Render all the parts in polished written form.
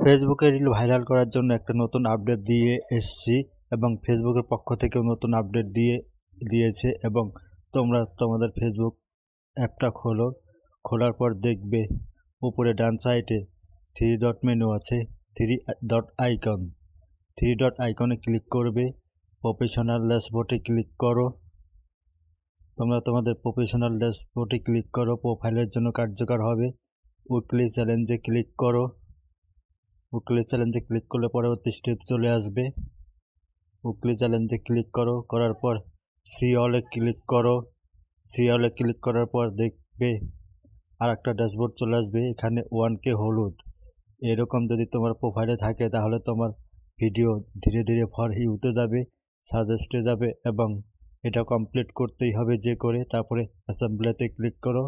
ফেসবুকে reel viral করার জন্য একটা নতুন আপডেট দিয়ে এসছি এবং ফেসবুকের পক্ষ থেকেও নতুন আপডেট দিয়েছে এবং তোমরা তোমাদের ফেসবুক অ্যাপটা খোলার পর দেখবে উপরে ডান সাইডে থ্রি ডট মেনু আছে, থ্রি ডট আইকনে ক্লিক করবে, প্রফেশনাল ড্যাশবোর্ডে ক্লিক করো। তোমরা তোমাদের প্রফেশনাল ড্যাশবোর্ডে ক্লিক করো, প্রোফাইলের জন্য কার্যকর হবে। উইকলি চ্যালেঞ্জে ক্লিক করো। উইকলি চ্যালেঞ্জে ক্লিক করলে পরবর্তী স্টেপ চলে আসবে। উইকলি চ্যালেঞ্জে ক্লিক করো, করার পর সি অলে ক্লিক করো। সি অলে ক্লিক করার পর দেখবে আর একটা ড্যাশবোর্ড চলে আসবে, এখানে 1K হলুদ। এরকম যদি তোমার প্রোফাইলে থাকে তাহলে তোমার ভিডিও ধীরে ধীরে ফর ইউতে যাবে, সাজেস্টে যাবে এবং এটা কমপ্লিট করতেই হবে যে করে। তারপরে অ্যাসেম্বলিতে ক্লিক করো।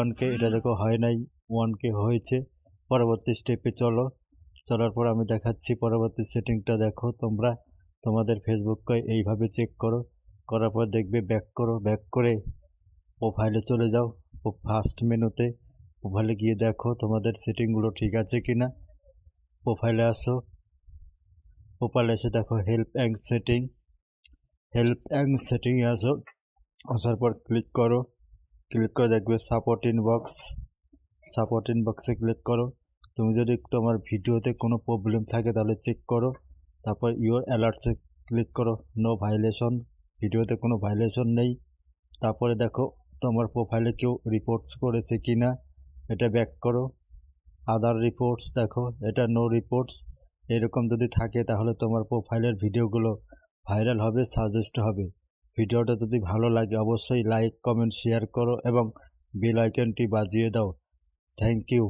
1K এটা দেখো হয় নাই, 1K হয়েছে। পরবর্তী স্টেপে চলার পর আমি দেখাচ্ছি পরবর্তী সেটিংটা। দেখো তোমরা তোমাদের ফেসবুককে এইভাবে চেক করো, করার পর দেখবে ব্যাক করে প্রোফাইলে চলে যাও। ফার্স্ট মেনুতে প্রোফাইলে গিয়ে দেখো তোমাদের সেটিংগুলো ঠিক আছে কিনা। প্রোফাইলে আসো, প্রোফাইলে এসে দেখো হেল্প অ্যান্ড সেটিংয়ে আসার পর ক্লিক করে দেখবে সাপোর্ট ইনবক্সে ক্লিক করো। তুমি যদি তোমার ভিডিওতে কোনো প্রবলেম থাকে তাহলে চেক করো। তারপর ইউর অ্যালার্টসে ক্লিক করো, নো ভাইলেশন, ভিডিওতে কোনো ভাইলেশন নেই। তারপরে দেখো তোমার প্রোফাইলে কেউ রিপোর্টস করেছে কিনা, এটা ব্যাক করো। আদার রিপোর্টস দেখো, এটা নো রিপোর্টস। এরকম যদি থাকে তাহলে তোমার প্রোফাইলের ভিডিওগুলো ভাইরাল হবে, সাজেস্ট হবে। ভিডিওটা যদি ভালো লাগে অবশ্যই লাইক, কমেন্ট, শেয়ার করো এবং বেল আইকনটি বাজিয়ে দাও। Thank you.